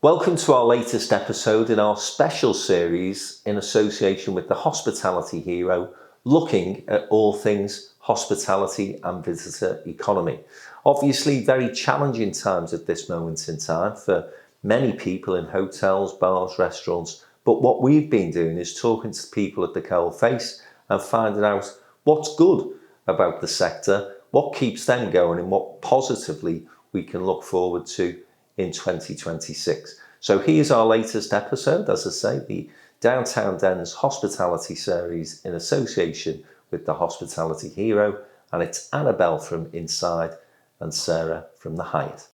Welcome to our latest episode in our special series in association with the Hospitality Hero, looking at all things hospitality and visitor economy. Obviously, very challenging times at this moment in time for many people in hotels, bars, restaurants. But what we've been doing is talking to people at the coalface and finding out what's good about the sector, what keeps them going, and what positively we can look forward to in 2026. So here's our latest episode, as I say, the Downtown Dens Hospitality Series in association with the Hospitality Hero, and it's Annabel from INNSiDE and Sarah from the Hyatt.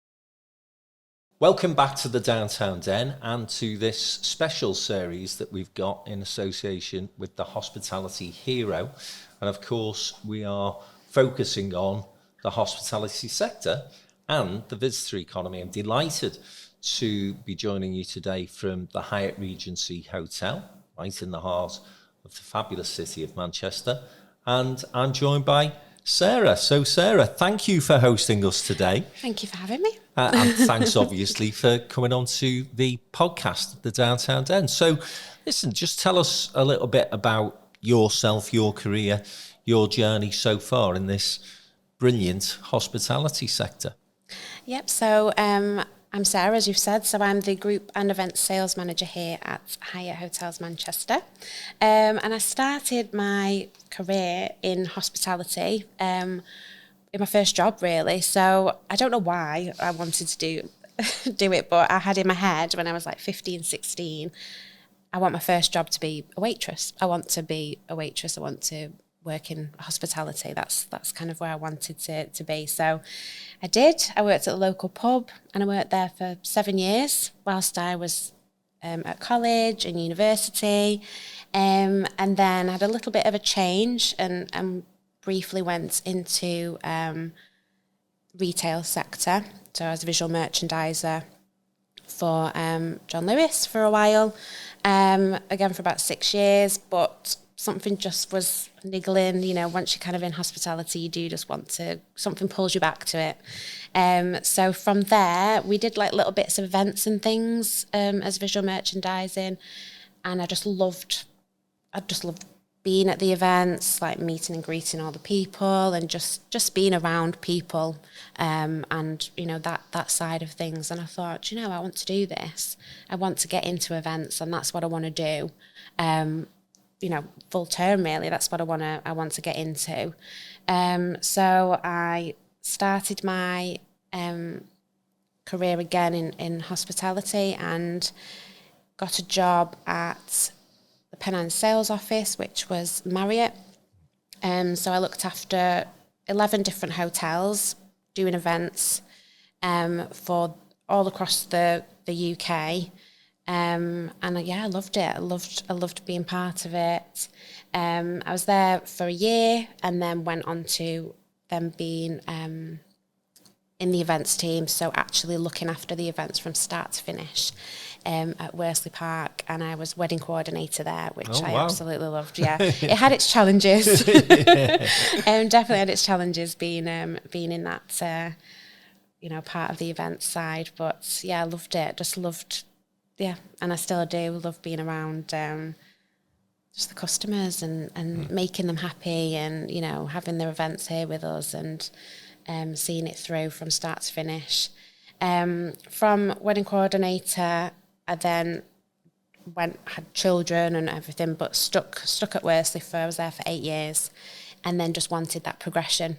Welcome back to the Downtown Den and to this special series that we've got in association with the Hospitality Hero. And of course, we are focusing on the hospitality sector and the visitor economy. I'm delighted to be joining you today from the Hyatt Regency Hotel, right in the heart of the fabulous city of Manchester. And I'm joined by Sarah. So Sarah, thank you for hosting us today. Thank you for having me. And thanks obviously for coming on to the podcast, The Downtown Den. So listen, just tell us a little bit about yourself, your career, your journey so far in this brilliant hospitality sector. Yep, so I'm Sarah, as you've said, so I'm the Group and Events Sales Manager here at Hyatt Hotels Manchester. And I started my career in hospitality in my first job, really. So I don't know why I wanted to do it, but I had in my head when I was like 15, 16, I want my first job to be a waitress. I want to be a waitress. I want to work in hospitality. That's kind of where I wanted to be. So I did. I worked at the local pub and I worked there for 7 years whilst I was at college and university. And then I had a little bit of a change and briefly went into retail sector. So I was a visual merchandiser for John Lewis for a while, again for about 6 years, but something just was niggling, you know, once you're kind of in hospitality, you do just want to, something pulls you back to it. So from there, we did like little bits of events and things as visual merchandising. And I just loved being at the events, like meeting and greeting all the people and just being around people and, you know, that side of things. And I thought, you know, I want to do this. I want to get into events and that's what I want to do. You know, full term really, that's what I want to get into. So I started my career again in hospitality and got a job at the Pennine sales office, which was Marriott. So I looked after 11 different hotels, doing events for all across the UK. And I loved it. I loved being part of it. I was there for a year and then went on to then being in the events team. So actually looking after the events from start to finish at Worsley Park. And I was wedding coordinator there, which I absolutely loved. Yeah, it had its challenges. Definitely had its challenges being in that, part of the events side. But yeah, I loved it. Just loved. Yeah, and I still do love being around just the customers and making them happy and, you know, having their events here with us and seeing it through from start to finish. From wedding coordinator, I then had children and everything, but stuck at Worsley I was there for 8 years and then just wanted that progression,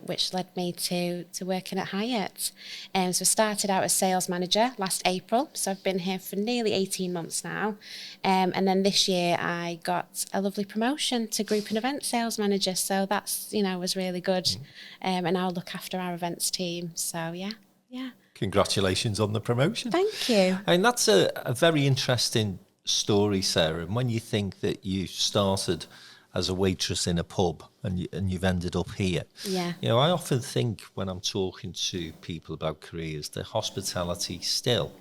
which led me to working at Hyatt. So I started out as sales manager last April, so I've been here for nearly 18 months now. And then this year I got a lovely promotion to group and event sales manager, so that's, you know, was really good. And I'll look after our events team, so yeah. Congratulations on the promotion. Thank you. I mean, that's a very interesting story, Sarah. And when you think that you started as a waitress in a pub and you've ended up here. Yeah. You know, I often think when I'm talking to people about careers, that hospitality still,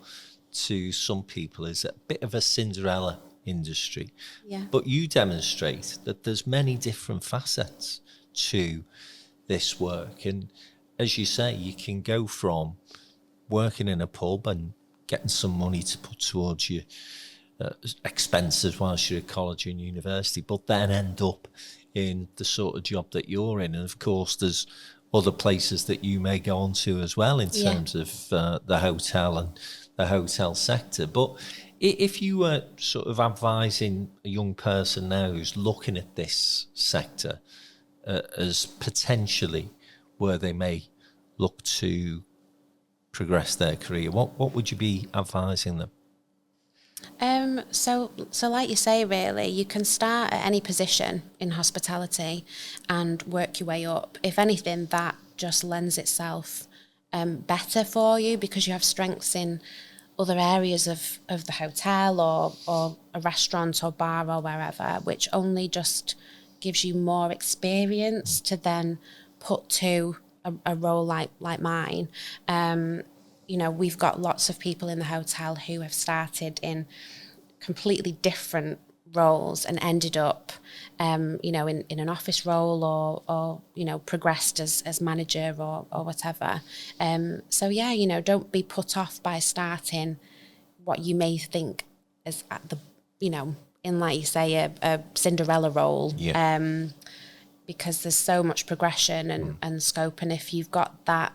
to some people, is a bit of a Cinderella industry. Yeah. But you demonstrate that there's many different facets to this work. And as you say, you can go from working in a pub and getting some money to put towards your expenses whilst you're at college and university, but then end up in the sort of job that you're in. And of course, there's other places that you may go on to as well in terms of the hotel and the hotel sector. But if you were sort of advising a young person now who's looking at this sector as potentially where they may look to progress their career, what would you be advising them? So like you say, really, you can start at any position in hospitality and work your way up. If anything, that just lends itself better for you because you have strengths in other areas of the hotel or a restaurant or bar or wherever, which only just gives you more experience to then put to a role like mine. You know, we've got lots of people in the hotel who have started in completely different roles and ended up, you know, in an office role or you know, progressed as manager or whatever. So, yeah, you know, don't be put off by starting what you may think is at the, you know, in, like you say, a Cinderella role. Yeah. Because there's so much progression and scope. And if you've got that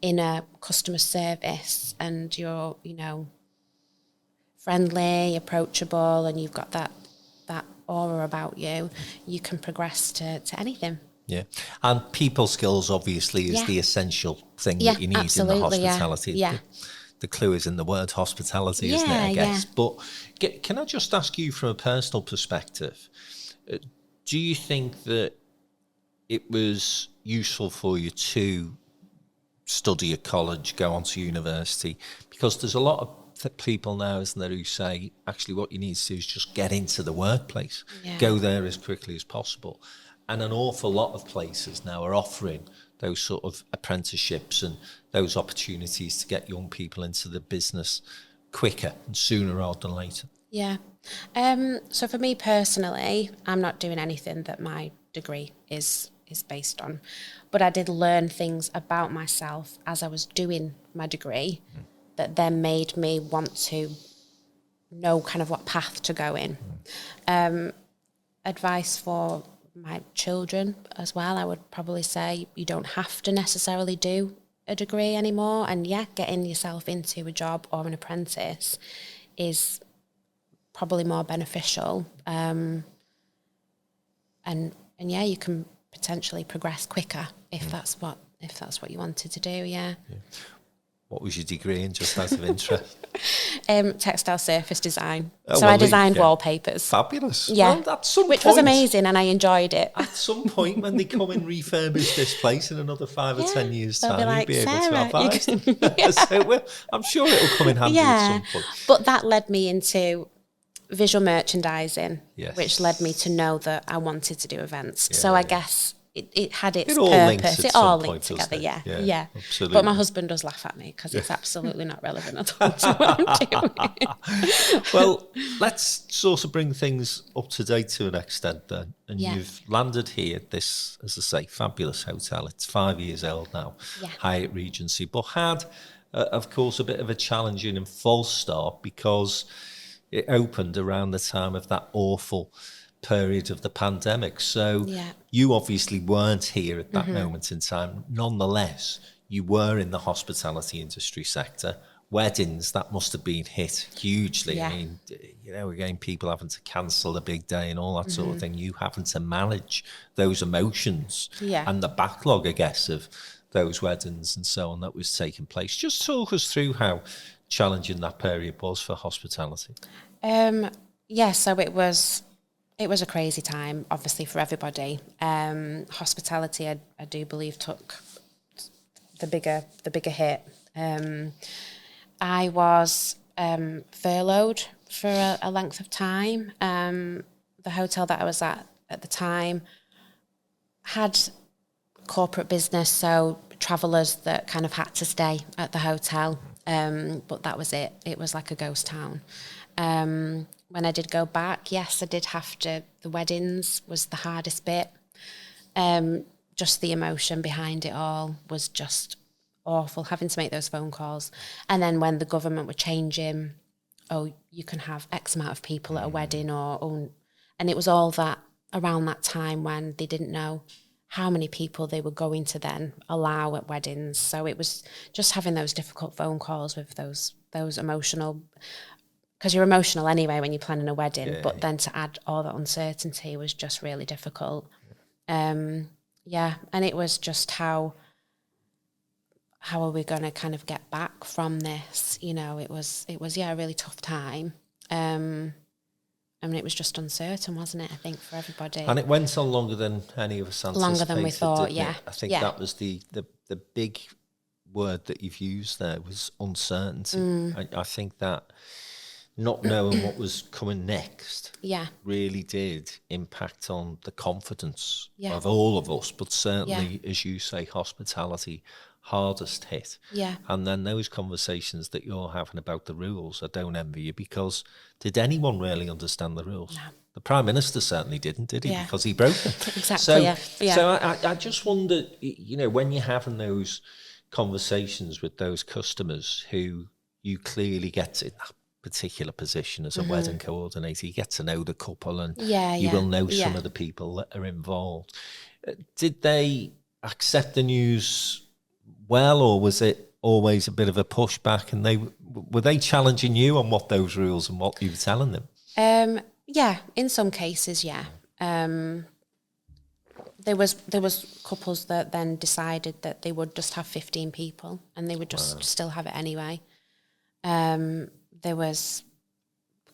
inner customer service and you're, you know, friendly, approachable, and you've got that aura about you, you can progress to anything. Yeah. And people skills obviously is the essential thing that you need in the hospitality. Yeah. The clue is in the word hospitality, isn't it, I guess? But can I just ask you from a personal perspective, do you think that it was useful for you to study at college, go on to university? Because there's a lot of people now, isn't there, who say, actually, what you need to do is just get into the workplace, go there as quickly as possible. And an awful lot of places now are offering those sort of apprenticeships and those opportunities to get young people into the business quicker and sooner rather than later. Yeah. So for me personally, I'm not doing anything that my degree is based on. But I did learn things about myself as I was doing my degree that then made me want to know kind of what path to go in. Advice for my children as well, I would probably say you don't have to necessarily do a degree anymore. And getting yourself into a job or an apprentice is probably more beneficial. And you can potentially progress quicker if that's what you wanted to do. Yeah. What was your degree in, just out of interest? Textile surface design. So I designed wallpapers. Fabulous. Yeah. Well, which was amazing, and I enjoyed it. At some point, when they come and refurbish this place in another 5 or 10 years' time, be like, you'll be Sarah, able to advise. So, I'm sure it'll come in handy at some point. But that led me into visual merchandising, which led me to know that I wanted to do events. So I guess it had its purpose. It all linked together, yeah. Absolutely. But my husband does laugh at me because it's absolutely not relevant at all to what I'm doing. Well, let's sort of bring things up to date to an extent then. And you've landed here at this, as I say, fabulous hotel. It's 5 years old now, Hyatt Regency, but had, of course, a bit of a challenging and false start because it opened around the time of that awful period of the pandemic. So you obviously weren't here at that moment in time. Nonetheless, you were in the hospitality industry sector. Weddings, that must have been hit hugely. I mean, you know, again, people having to cancel a big day and all that sort of thing. You having to manage those emotions and the backlog, I guess, of those weddings and so on that was taking place. Just talk us through how challenging that period was for hospitality. So it was a crazy time, obviously, for everybody. Hospitality, I do believe, took the bigger hit. I was furloughed for a length of time. The hotel that I was at the time had corporate business, so travellers that kind of had to stay at the hotel. But that was it. It was like a ghost town. When I did go back, yes, I did have to. The weddings was the hardest bit. Just the emotion behind it all was just awful having to make those phone calls. And then when the government were changing, oh, you can have X amount of people at a wedding, and it was all that around that time when they didn't know how many people they were going to then allow at weddings. So it was just having those difficult phone calls with those emotional, because you're emotional anyway when you're planning a wedding, but then to add all that uncertainty was just really difficult. And it was just how are we going to kind of get back from this? You know, it was a really tough time. I mean, it was just uncertain, wasn't it, I think, for everybody. And it went on longer than any of us anticipated. Longer than we thought, yeah. I think that was the big word that you've used there was uncertainty. I think that not knowing what was coming next really did impact on the confidence of all of us, but certainly, as you say, hospitality hardest hit. Yeah. And then those conversations that you're having about the rules, I don't envy you, because did anyone really understand the rules? No. The Prime Minister certainly didn't, did he? Yeah. Because he broke them. Exactly, So I just wonder, you know, when you're having those conversations with those customers who you clearly get in that particular position as a wedding coordinator, you get to know the couple and you will know some of the people that are involved. Did they accept the news well, or was it always a bit of a pushback, and were they challenging you on what those rules and what you were telling them? In some cases, there was couples that then decided that they would just have 15 people and they would just still have it anyway. There was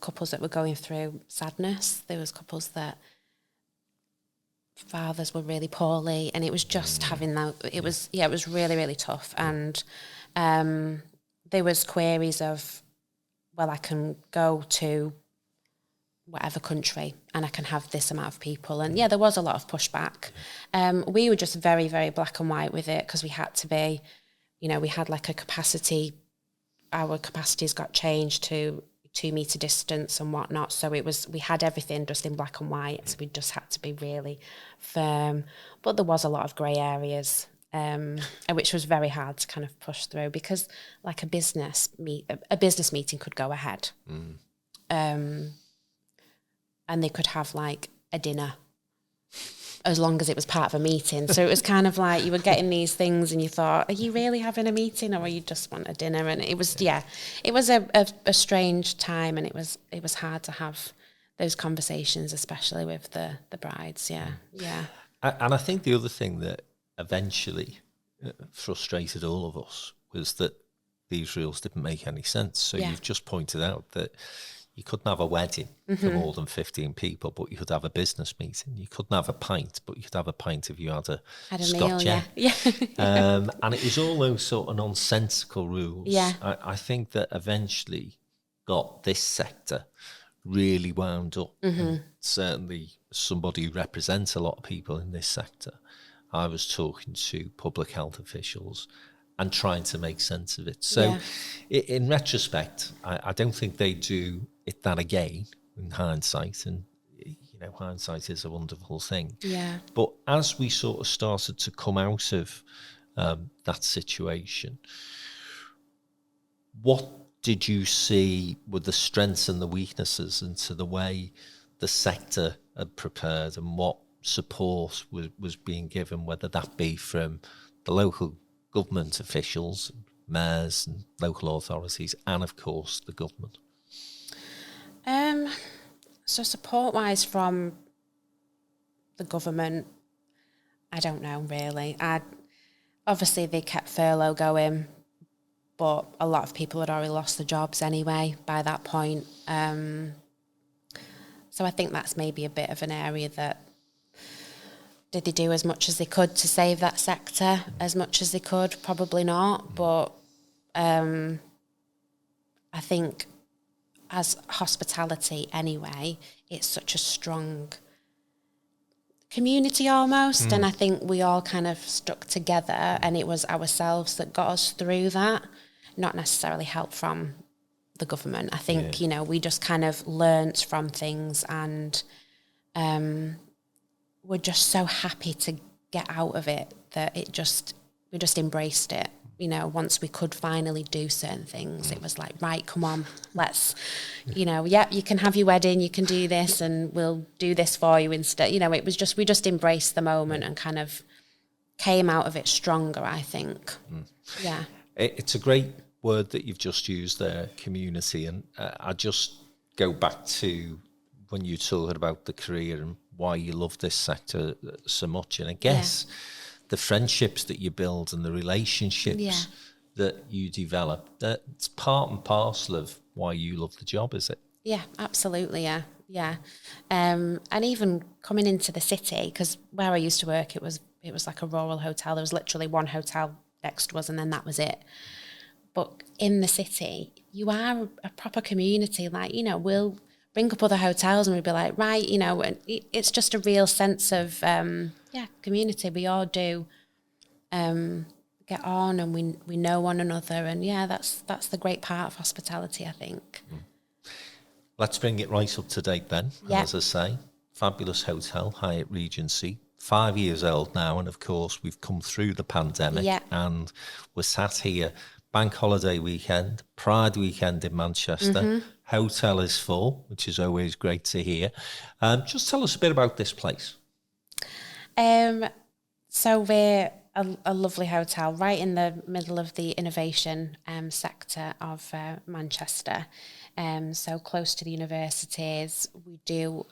couples that were going through sadness. There was couples that fathers were really poorly, and it was just having that. It was really, really tough. And there was queries of, well, I can go to whatever country and I can have this amount of people. And there was a lot of pushback. We were just very, very black and white with it, because we had to be, you know, we had like a capacity. Our capacities got changed to 2 meter distance and whatnot. So we had everything just in black and white. So we just had to be really firm. But there was a lot of grey areas, which was very hard to kind of push through, because like a business meeting could go ahead. And they could have like a dinner as long as it was part of a meeting. So it was kind of like you were getting these things and you thought, are you really having a meeting, or you just want a dinner? And it was, it was a strange time, and it was hard to have those conversations, especially with the brides. Yeah. And I think the other thing that eventually frustrated all of us was that these rules didn't make any sense. So you've just pointed out that you couldn't have a wedding for more than 15 people, but you could have a business meeting. You couldn't have a pint, but you could have a pint if you had a Scotch meal, yeah. And it was all those sort of nonsensical rules. Yeah. I think that eventually got this sector really wound up. And certainly somebody who represents a lot of people in this sector, I was talking to public health officials and trying to make sense of it. So in retrospect, I don't think they do it that again in hindsight. And, you know, hindsight is a wonderful thing. Yeah. But as we sort of started to come out of that situation, what did you see were the strengths and the weaknesses into the way the sector had prepared, and what support was being given, whether that be from the local government officials, mayors and local authorities, and of course the government? So support-wise from the government, I don't know really. Obviously they kept furlough going, but a lot of people had already lost their jobs anyway by that point. So I think that's maybe a bit of an area that, did they do as much as they could to save that sector as much as they could? Probably not. But I think as hospitality anyway, it's such a strong community almost. And I think we all kind of stuck together, and it was ourselves that got us through that, not necessarily help from the government. I think, you know, we just kind of learnt from things, and we're just so happy to get out of it that we just embraced it. you know, once we could finally do certain things, it was like, right, come on, let's, you know, yeah, you can have your wedding, you can do this, and we'll do this for you instead. You know, it was just, we just embraced the moment and kind of came out of it stronger, I think. Yeah. It's a great word that you've just used there, community. And I just go back to when you talked about the career and why you love this sector so much. And I guess the friendships that you build and the relationships that you develop, that's part and parcel of why you love the job, is it? Yeah, absolutely, yeah. And even coming into the city, because where I used to work, it was like a rural hotel. There was literally one hotel next to us, and then that was it. But in the city, you are a proper community. Like, you know, we'll bring up other hotels and we'll be like, right, you know, and it's just a real sense of, community. We all do get on, and we know one another. And that's the great part of hospitality, I think. Let's bring it right up to date then. Yeah. As I say, fabulous hotel, Hyatt Regency, 5 years old now. And of course, we've come through the pandemic and we're sat here, bank holiday weekend, Pride weekend in Manchester. Hotel is full, which is always great to hear. Just tell us a bit about this place. So we're a lovely hotel right in the middle of the innovation sector of Manchester. So close to the universities. We do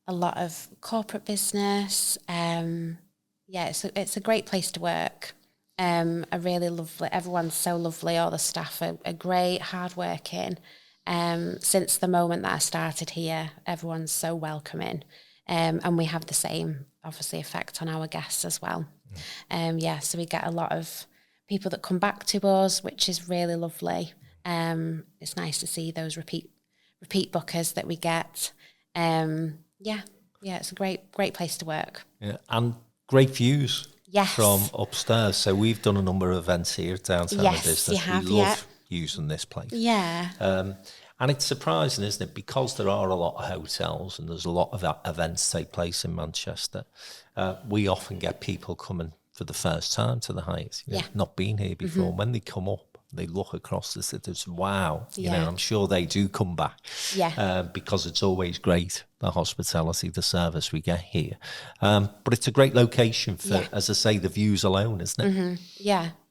a lot of corporate business. It's a great place to work. A really lovely, everyone's so lovely. All the staff are great, hardworking. Since the moment that I started here, everyone's so welcoming. And we have the same, obviously, effect on our guests as well. So we get a lot of people that come back to us, which is really lovely. It's nice to see those repeat bookers that we get. It's a great place to work. Yeah, and great views. Yes. From upstairs. So we've done a number of events here at Downtown Business. You have, we love using this place. Yeah. And it's surprising, isn't it? Because there are a lot of hotels and there's a lot of events take place in Manchester. We often get people coming for the first time to the Hyatt, not been here before. When they come up, they look across the city, it's wow. You know, I'm sure they do come back. Because it's always great, the hospitality, the service we get here. But it's a great location for, as I say, the views alone, isn't it?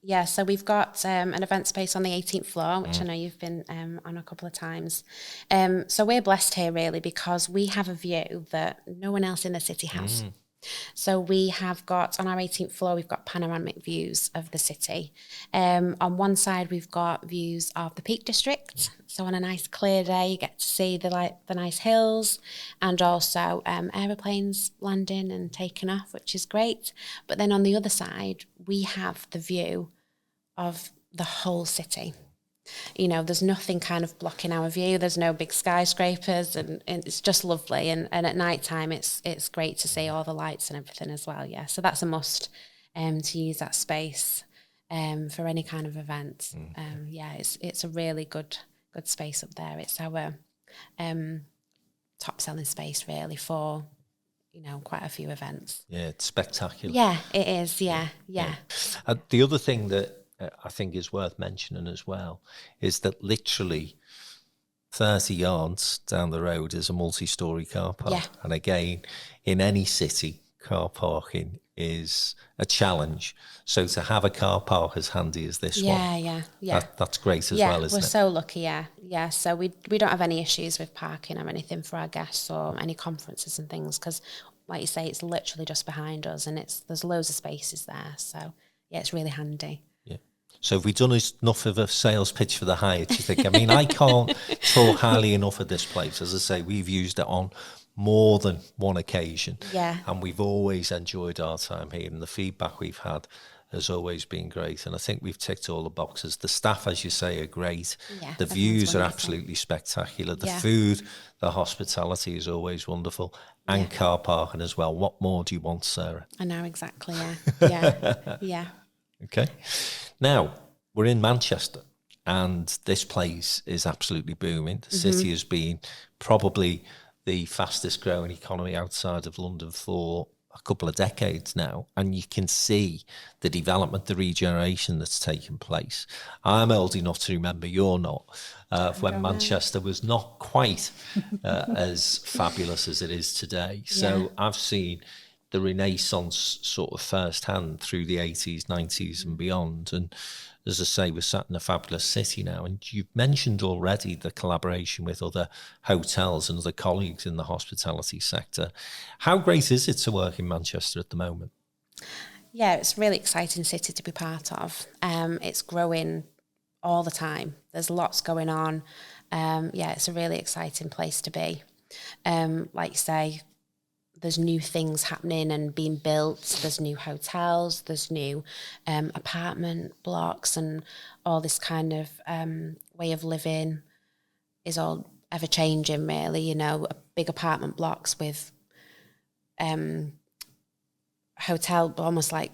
Yeah, so we've got an event space on the 18th floor, which I know you've been on a couple of times. So we're blessed here, really, because we have a view that no one else in the city has. So we have got, on our 18th floor, we've got panoramic views of the city. On one side, we've got views of the Peak District. So on a nice clear day, you get to see the nice hills, and also aeroplanes landing and taking off, which is great. But then on the other side, we have the view of the whole city. You know, there's nothing kind of blocking our view. There's no big skyscrapers, and it's just lovely. And at night time, it's great to see all the lights and everything as well. Yeah, so that's a must to use that space for any kind of event. It's a really good space up there. It's our top selling space really for, you know, quite a few events. Yeah, it's spectacular. Yeah, it is. Yeah. The other thing that I think is worth mentioning as well is that literally 30 yards down the road is a multi-storey car park. And again, in any city, car parking is a challenge. So to have a car park as handy as this one, that's great as well, isn't it? We're so lucky, yeah. So we don't have any issues with parking or anything for our guests or any conferences and things, because, like you say, it's literally just behind us, and there's loads of spaces there. So yeah, it's really handy. So have we done enough of a sales pitch for the Hyatt, you think? I mean, I can't talk highly enough of this place. As I say, we've used it on more than one occasion. And we've always enjoyed our time here, and the feedback we've had has always been great. And I think we've ticked all the boxes. The staff, as you say, are great. The views are absolutely spectacular. The food, the hospitality is always wonderful. And car parking as well. What more do you want, Sarah? I know, exactly, yeah. Okay. Now, we're in Manchester, and this place is absolutely booming. The city has been probably the fastest growing economy outside of London for a couple of decades now, and you can see the development, the regeneration that's taken place. I'm old enough to remember, you're not, when Manchester was not quite as fabulous as it is today. So I've seen the renaissance sort of firsthand through the 80s, 90s and beyond. And as I say, we're sat in a fabulous city now. And you've mentioned already the collaboration with other hotels and other colleagues in the hospitality sector. How great is it to work in Manchester at the moment? Yeah, it's a really exciting city to be part of. It's growing all the time. There's lots going on. It's a really exciting place to be. Like you say, there's new things happening and being built. There's new hotels, there's new apartment blocks, and all this kind of way of living is all ever changing, really. You know, big apartment blocks with hotel, almost like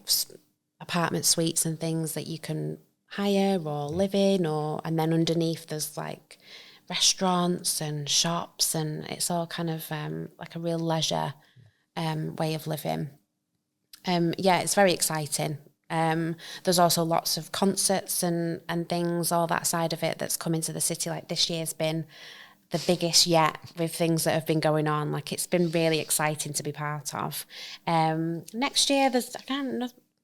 apartment suites and things that you can hire or live in, and then underneath there's like restaurants and shops, and it's all kind of like a real leisure way of living. It's very exciting. There's also lots of concerts and things, all that side of it that's come into the city. Like this year's been the biggest yet with things that have been going on. Like it's been really exciting to be part of. Next year there's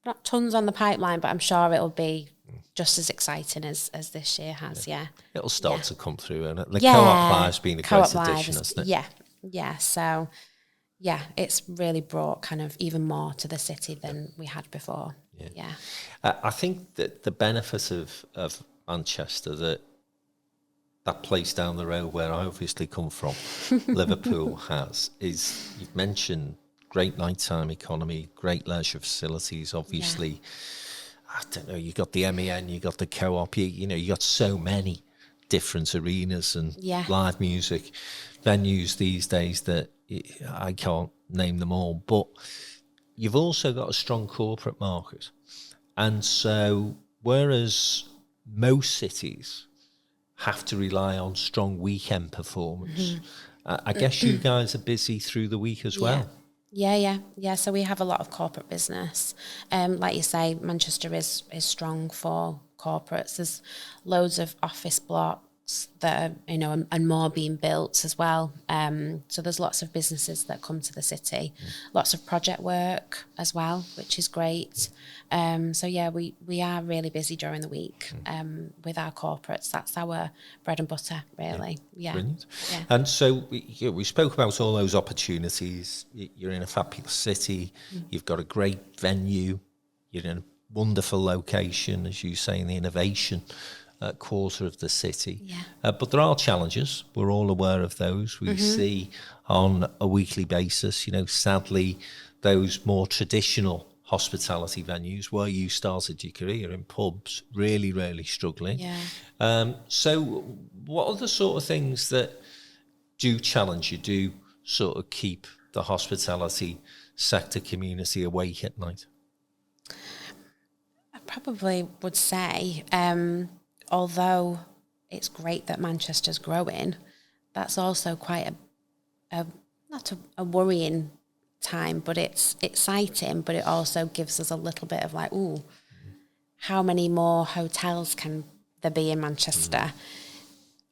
not tons on the pipeline, but I'm sure it'll be just as exciting as this year has. It'll start to come through, and the Co-op Live's been a great addition, hasn't it? So it's really brought kind of even more to the city than we had before. I think that the benefit of Manchester, that place down the road where I obviously come from, Liverpool has, is, you've mentioned great nighttime economy, great leisure facilities, obviously. I don't know, you got the MEN, you got the Co-op, you got so many different arenas and live music venues these days that I can't name them all. But you've also got a strong corporate market. And so whereas most cities have to rely on strong weekend performance, I guess you guys are busy through the week as well. Yeah. So we have a lot of corporate business. Like you say, Manchester is strong for corporates. There's loads of office blocks that are, and more being built as well. So there's lots of businesses that come to the city, lots of project work as well, which is great. We are really busy during the week with our corporates. That's our bread and butter, really. Brilliant. And so we spoke about all those opportunities. You're in a fabulous city. You've got a great venue. You're in a wonderful location, as you say, in the innovation quarter of the city. But there are challenges. We're all aware of those. We see on a weekly basis, sadly, those more traditional hospitality venues where you started your career in pubs really, really struggling. So what are the sort of things that do challenge you, do sort of keep the hospitality sector community awake at night? I probably would say, although it's great that Manchester's growing, that's also quite not a worrying time, but it's exciting, but it also gives us a little bit of like, how many more hotels can there be in Manchester?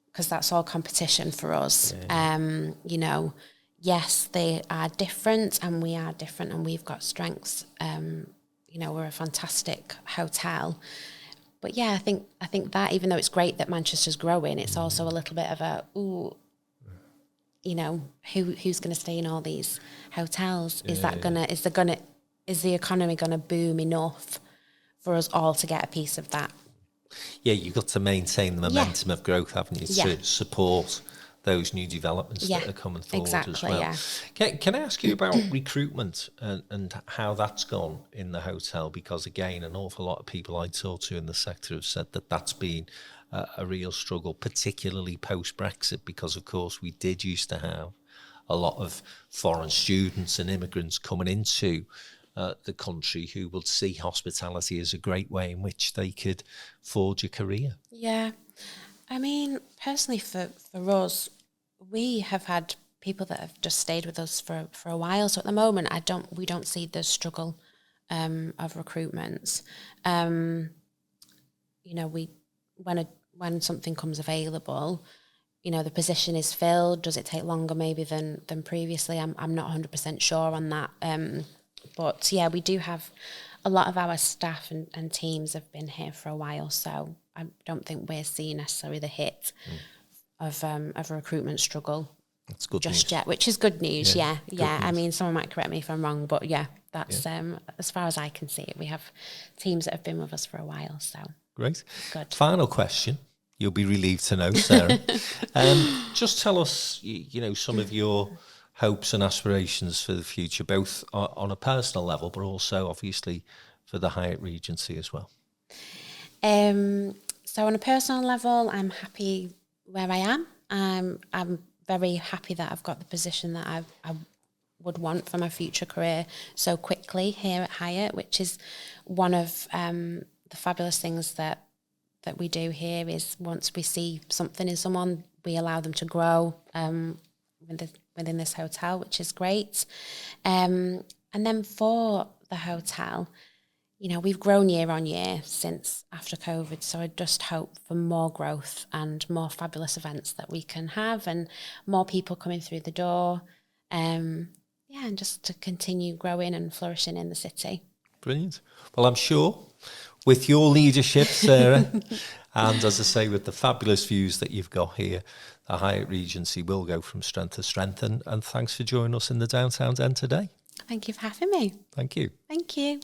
Because that's all competition for us. Yes, they are different and we are different and we've got strengths. We're a fantastic hotel. But I think that even though it's great that Manchester's growing, it's also a little bit of a, who's going to stay in all these hotels? Is the economy going to boom enough for us all to get a piece of that? Yeah, you've got to maintain the momentum of growth, haven't you, to support those new developments that are coming forward as well. Can I ask you about recruitment and how that's gone in the hotel? Because again, an awful lot of people I talk to in the sector have said that that's been a real struggle, particularly post-Brexit, because of course we did used to have a lot of foreign students and immigrants coming into the country who would see hospitality as a great way in which they could forge a career. Yeah. I mean, personally for us, we have had people that have just stayed with us for a while. So at the moment, we don't see the struggle of recruitment. You know, when something comes available, you know, the position is filled. Does it take longer maybe than previously? I'm not 100% sure on that. But yeah, we do have a lot of our staff and teams have been here for a while, so I don't think we're seeing necessarily the hit of a recruitment struggle. That's good just news. Yet, which is good news. Yeah. I News. mean, someone might correct me if I'm wrong, but yeah, that's as far as I can see it. We have teams that have been with us for a while, so great. Good. Final question. You'll be relieved to know, Sarah. Just tell us, you know, some of your hopes and aspirations for the future, both on a personal level, but also obviously for the Hyatt Regency as well. So on a personal level, I'm happy where I am. I'm very happy that I've got the position that I would want for my future career so quickly here at Hyatt, which is one of the fabulous things that we do here. Is once we see something in someone, we allow them to grow within this hotel, which is great. And then for the hotel, you know, we've grown year on year since after COVID, so I just hope for more growth and more fabulous events that we can have and more people coming through the door. And just to continue growing and flourishing in the city. Brilliant. Well, I'm sure with your leadership, Sarah, and as I say, with the fabulous views that you've got here, the Hyatt Regency will go from strength to strength. And thanks for joining us in the Downtown Den today. Thank you for having me. Thank you. Thank you.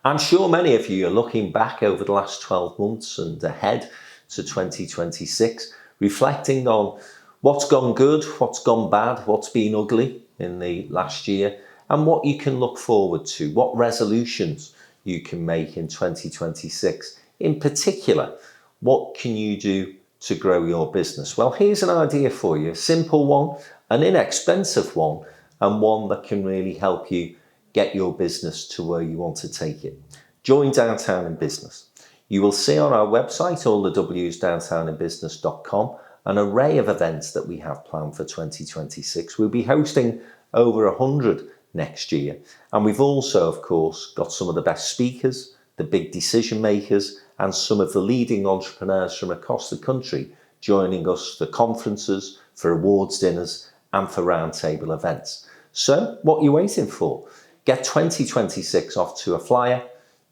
I'm sure many of you are looking back over the last 12 months and ahead to 2026, reflecting on what's gone good, what's gone bad, what's been ugly in the last year, and what you can look forward to, what resolutions you can make in 2026. In particular, what can you do to grow your business? Well, here's an idea for you, a simple one, an inexpensive one, and one that can really help you get your business to where you want to take it. Join Downtown in Business. You will see on our website, all the W's, downtowninbusiness.com, an array of events that we have planned for 2026. We'll be hosting over 100 next year. And we've also, of course, got some of the best speakers, the big decision makers, and some of the leading entrepreneurs from across the country joining us for conferences, for awards dinners, and for roundtable events. So, what are you waiting for? Get 2026 off to a flyer.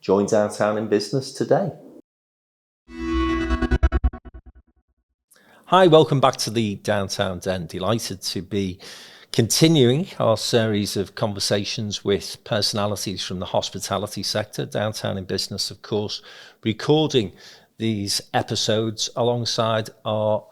Join Downtown in Business today. Hi, welcome back to the Downtown Den. Delighted to be continuing our series of conversations with personalities from the hospitality sector. Downtown in Business, of course, recording these episodes alongside our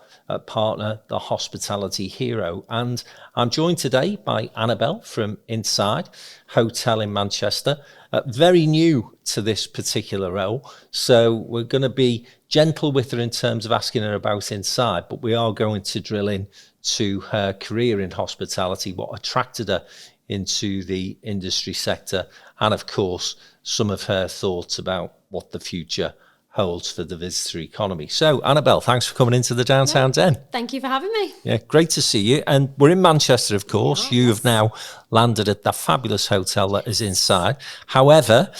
partner, the Hospitality Hero. And I'm joined today by Annabel from INNSiDE Hotel in Manchester, very new to this particular role. So we're going to be gentle with her in terms of asking her about INNSiDE, but we are going to drill in to her career in hospitality, what attracted her into the industry sector, and of course, some of her thoughts about what the future holds for the visitor economy. So, Annabel, thanks for coming into the Downtown Den. Thank you for having me. Yeah, great to see you. And we're in Manchester, of course. You have now landed at the fabulous hotel that is INNSiDE. However,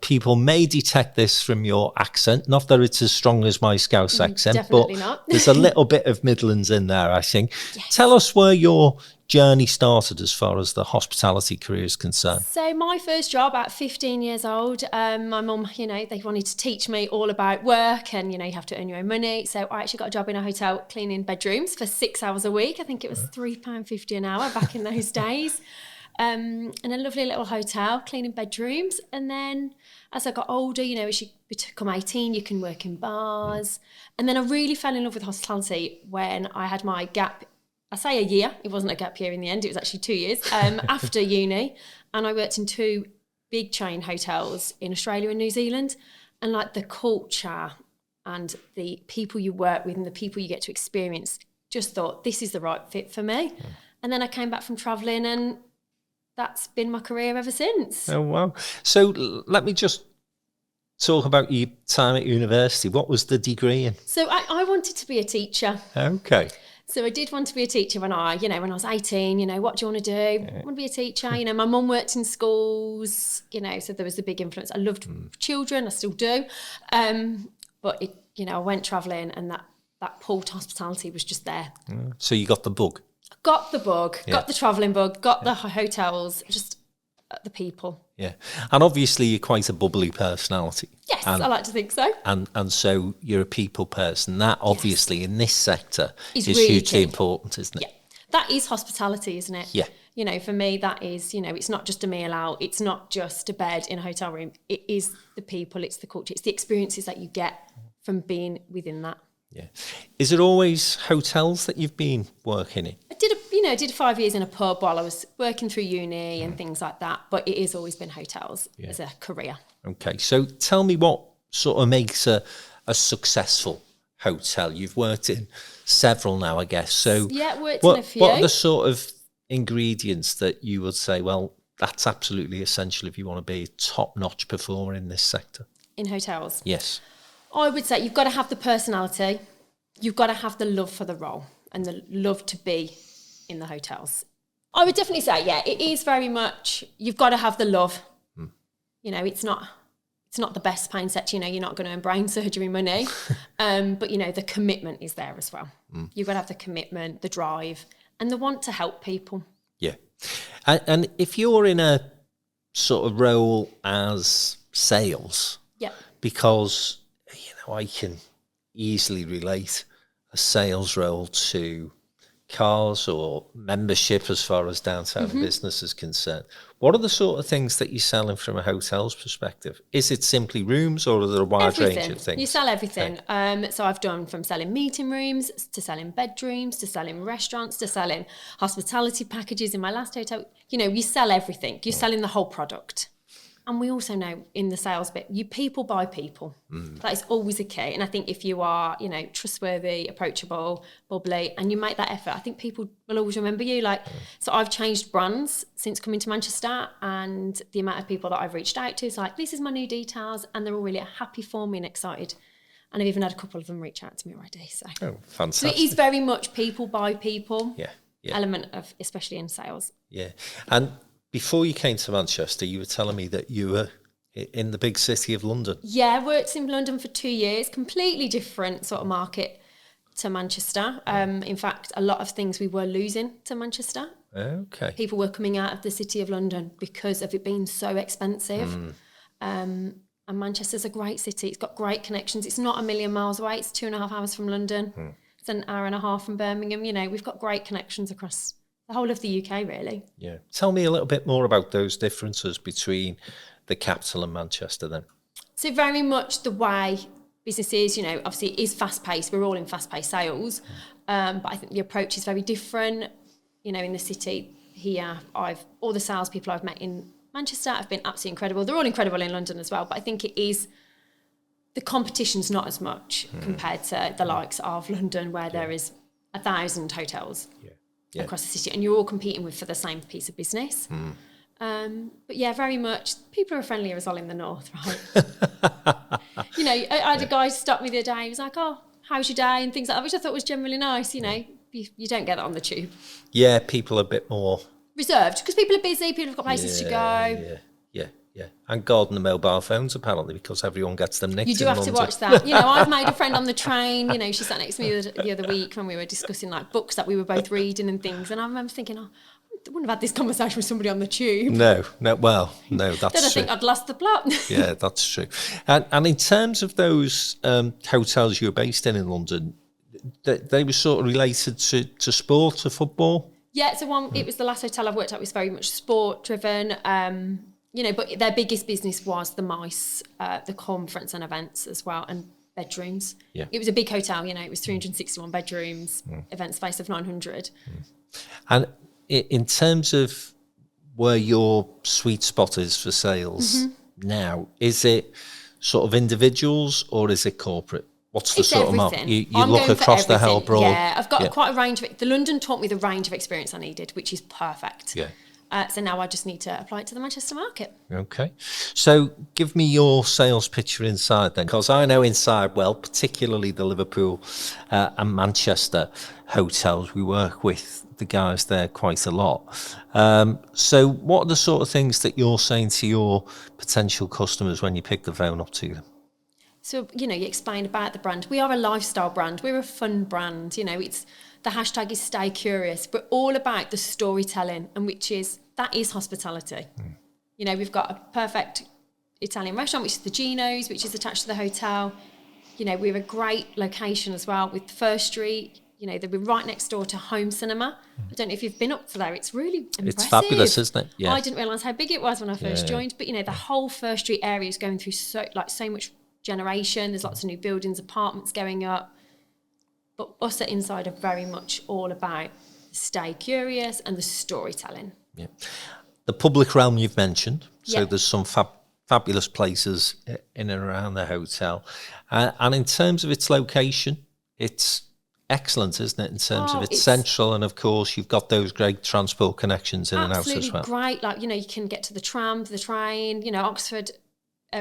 people may detect this from your accent. Not that it's as strong as my Scouse accent, Definitely but not. there's a little bit of Midlands in there, I think. Yes. Tell us where your journey started as far as the hospitality career is concerned. So my first job at 15 years old, my mum, they wanted to teach me all about work and, you have to earn your own money. So I actually got a job in a hotel cleaning bedrooms for 6 hours a week. I think it was £3.50 an hour back in those days. In a lovely little hotel, cleaning bedrooms. And then as I got older, as you become 18, you can work in bars. And then I really fell in love with hospitality when I had my gap. I say a year, it wasn't a gap year in the end, it was actually 2 years, after uni. And I worked in 2 big chain hotels in Australia and New Zealand. And like the culture and the people you work with and the people you get to experience, just thought this is the right fit for me. Yeah. And then I came back from travelling and that's been my career ever since. Oh, wow. So let me just talk about your time at university. What was the degree in? So I wanted to be a teacher. Okay. So I did want to be a teacher when I was 18, what do you want to do? I want to be a teacher. My mum worked in schools, so there was a big influence. I loved children, I still do. But I went travelling, and that pull to hospitality was just there. So you got the bug? Got the bug, got the travelling bug, got the hotels, just the people. Yeah. And obviously you're quite a bubbly personality. Yes, I like to think so. And so you're a people person. That obviously in this sector is really hugely key. important, isn't it? Yeah. That is hospitality, isn't it? Yeah. For me, that is, it's not just a meal out. It's not just a bed in a hotel room. It is the people, it's the culture, it's the experiences that you get from being within that. Yeah. Is it always hotels that you've been working in? I did 5 years in a pub while I was working through uni and things like that. But it has always been hotels as a career. Okay. So tell me what sort of makes a successful hotel. You've worked in several now, I guess. So worked in a few. What are the sort of ingredients that you would say, well, that's absolutely essential if you want to be a top-notch performer in this sector? In hotels? Yes. I would say you've got to have the personality. You've got to have the love for the role and the love to be in the hotels. I would definitely say, it is very much, you've got to have the love. It's not the best paying sector, you're not going to earn brain surgery money. But, the commitment is there as well. You've got to have the commitment, the drive, and the want to help people. Yeah. And if you're in a sort of role as sales, because, I can easily relate a sales role to cars or membership as far as downtown business is concerned. What are the sort of things that you're selling from a hotel's perspective? Is it simply rooms, or are there a wide range of things? You sell everything. Okay. So I've done from selling meeting rooms to selling bedrooms to selling restaurants to selling hospitality packages in my last hotel. You sell everything. You're selling the whole product. And we also know in the sales bit, you people buy people. That is always a key. And I think if you are, trustworthy, approachable, bubbly, and you make that effort, I think people will always remember you. So I've changed brands since coming to Manchester, and the amount of people that I've reached out to is like, this is my new details, and they're all really happy for me and excited. And I've even had a couple of them reach out to me already. So, fantastic. So it is very much people buy people. Yeah. Element of, especially in sales. Yeah. And before you came to Manchester, you were telling me that you were in the big city of London. Yeah, I worked in London for 2 years, completely different sort of market to Manchester. In fact, a lot of things we were losing to Manchester. Okay. People were coming out of the city of London because of it being so expensive. And Manchester's a great city. It's got great connections. It's not a million miles away. It's 2.5 hours from London. It's an hour and a half from Birmingham. We've got great connections across the whole of the UK, really. Yeah. Tell me a little bit more about those differences between the capital and Manchester then. So very much the way business is, obviously it is fast-paced. We're all in fast-paced sales. But I think the approach is very different. In the city here, all the salespeople I've met in Manchester have been absolutely incredible. They're all incredible in London as well. But I think it is, the competition's not as much compared to the likes of London, where there is 1,000 hotels. Across the city, and you're all competing for the same piece of business. But very much people are friendlier as well in the north, right? I had a guy stop me the other day. He was like, "Oh, how's your day?" and things like that, which I thought was generally nice. You don't get that on the tube. Yeah, people are a bit more reserved because people are busy. People have got places to go. Yeah. And God and the mobile phones, apparently, because everyone gets them nicked. You do have to watch that. I've made a friend on the train. She sat next to me the other week when we were discussing books that we were both reading and things. And I remember thinking, I wouldn't have had this conversation with somebody on the tube. No, that's then I think I'd lost the plot. Yeah, that's true. And in terms of those hotels you were based in London, they were sort of related to sport, to football? Yeah, so it was the last hotel I've worked at was very much sport driven. But their biggest business was the MICE, the conference and events as well, and bedrooms. Yeah. It was a big hotel, it was 361 bedrooms, event space of 900. And in terms of where your sweet spot is for sales now, is it sort of individuals or is it corporate? What's the sort of market? You look across the whole broad. Yeah, I've got quite a range of it. The London taught me the range of experience I needed, which is perfect. Yeah. So now I just need to apply it to the Manchester market. Okay. So give me your sales picture INNSiDE then, because I know INNSiDE well, particularly the Liverpool and Manchester hotels. We work with the guys there quite a lot. So what are the sort of things that you're saying to your potential customers when you pick the phone up to them? So, you explain about the brand. We are a lifestyle brand. We're a fun brand. It's the hashtag is stay curious. We're all about the storytelling, and that is hospitality. We've got a perfect Italian restaurant, which is the Geno's, which is attached to the hotel. We're a great location as well with First Street. We're right next door to Home Cinema. I don't know if you've been up to there. It's really impressive. It's fabulous, isn't it? Yeah. I didn't realise how big it was when I first joined. But, the whole First Street area is going through so much generation. There's lots of new buildings, apartments going up. But us at INNSiDE are very much all about stay curious and the storytelling. Yeah. The public realm you've mentioned. So Yeah. there's some fabulous places in and around the hotel. And in terms of its location, it's excellent, isn't it? In terms of it's central, and of course you've got those great transport connections in and out as well. Absolutely great. You can get to the tram, the train. Oxford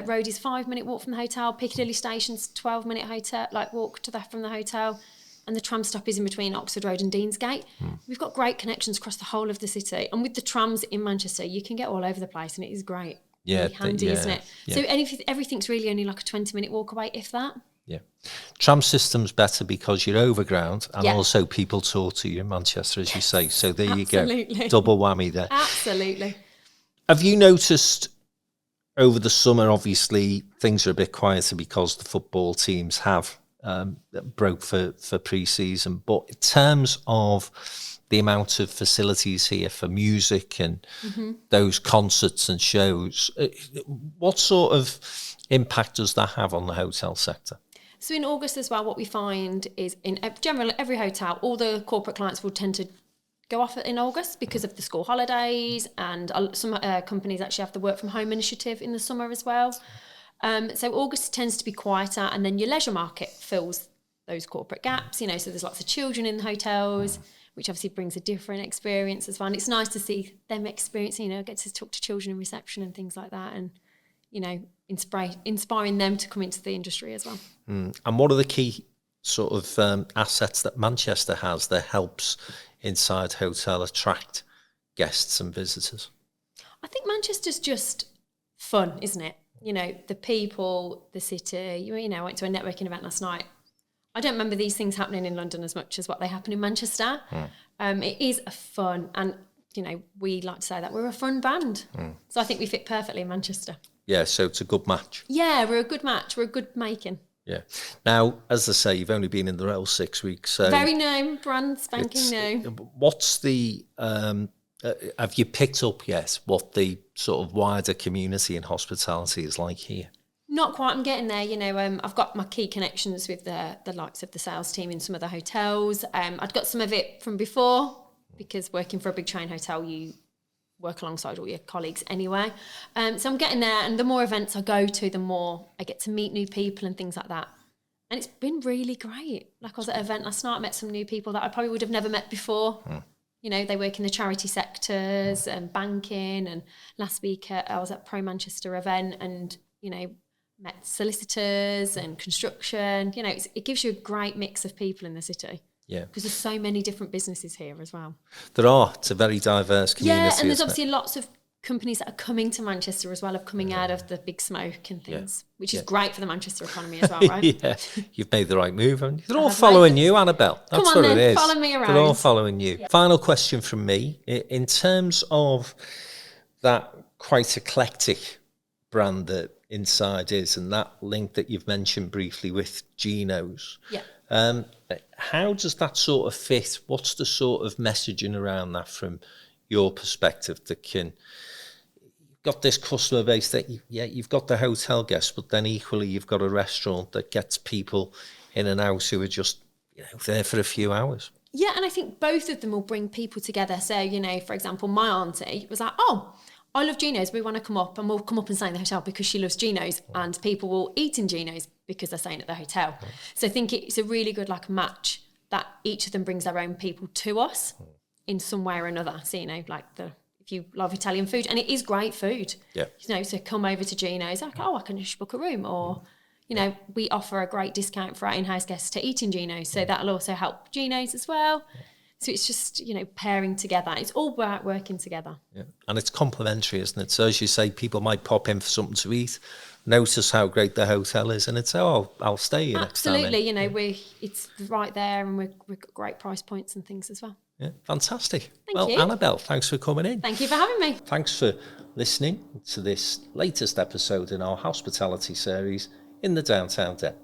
Road is 5-minute walk from the hotel. Piccadilly Station's 12-minute walk from the hotel. And the tram stop is in between Oxford Road and Deansgate. We've got great connections across the whole of the city. And with the trams in Manchester, you can get all over the place, and it is great. Yeah, really handy, isn't it? Yeah. So everything's really only like a 20-minute walk away, if that. Yeah. Tram system's better because you're overground, and also people talk to you in Manchester, as you say. So there you go. Double whammy there. Absolutely. Have you noticed over the summer, obviously, things are a bit quieter because the football teams have broke for pre-season, but in terms of the amount of facilities here for music and those concerts and shows, what sort of impact does that have on the hotel sector? So in August as well, what we find is in general every hotel, all the corporate clients will tend to go off in August because of the school holidays, and some companies actually have the work from home initiative in the summer as well. So August tends to be quieter, and then your leisure market fills those corporate gaps, so there's lots of children in the hotels, which obviously brings a different experience as well. And it's nice to see them experiencing, get to talk to children in reception and things like that, and, inspiring them to come into the industry as well. And what are the key sort of assets that Manchester has that helps INNSiDE Hotel attract guests and visitors? I think Manchester's just fun, isn't it? The people, the city. I went to a networking event last night. I don't remember these things happening in London as much as what they happen in Manchester. It is a fun, and we like to say that we're a fun band. So I think we fit perfectly in Manchester. Yeah, so it's a good match. Yeah, we're a good match. We're a good making. Yeah. Now, as I say, you've only been in the role 6 weeks. So very new, brand spanking new. What's the... have you picked up yet what the sort of wider community in hospitality is like here? Not quite. I'm getting there. I've got my key connections with the likes of the sales team in some of the hotels. I'd got some of it from before, because working for a big chain hotel, you work alongside all your colleagues anyway. So I'm getting there, and the more events I go to, the more I get to meet new people and things like that. And it's been really great. Like I was at an event last night, I met some new people that I probably would have never met before. They work in the charity sectors and banking. And last week I was at Pro Manchester event, and, met solicitors and construction. It gives you a great mix of people in the city. Yeah. Because there's so many different businesses here as well. There are. It's a very diverse community. Yeah, and there's obviously lots of companies that are coming to Manchester as well, coming out of the big smoke and things, which is great for the Manchester economy as well, right? Yeah, you've made the right move. Haven't you? They're all following you, Annabel. That's what it is. Follow me around. They're all following you. Yeah. Final question from me. In terms of that quite eclectic brand that INNSiDE is, and that link that you've mentioned briefly with Geno's, how does that sort of fit? What's the sort of messaging around that from your perspective that can... You've got this customer base that, you've got the hotel guests, but then equally you've got a restaurant that gets people in and out who are just there for a few hours. Yeah, and I think both of them will bring people together. So, for example, my auntie was like, I love Geno's. We want to come up, and we'll come up and stay in the hotel because she loves Geno's, and people will eat in Geno's because they're staying at the hotel. So I think it's a really good match that each of them brings their own people to us in some way or another. So, if you love Italian food, and it is great food. Yeah. You know, so come over to Gino's, like, oh, I can just book a room, or, you know, we offer a great discount for our in-house guests to eat in Gino's, so that'll also help Gino's as well. So it's just, you know, pairing together. It's all about working together. Yeah. And it's complementary, isn't it? So as you say, people might pop in for something to eat, notice how great the hotel is, and it's, oh, I'll stay here next time. Absolutely, you know, it's right there, and we've got great price points and things as well. Yeah, fantastic. Thank you. Annabel, thanks for coming in. Thank you for having me. Thanks for listening to this latest episode in our hospitality series in the Downtown Den.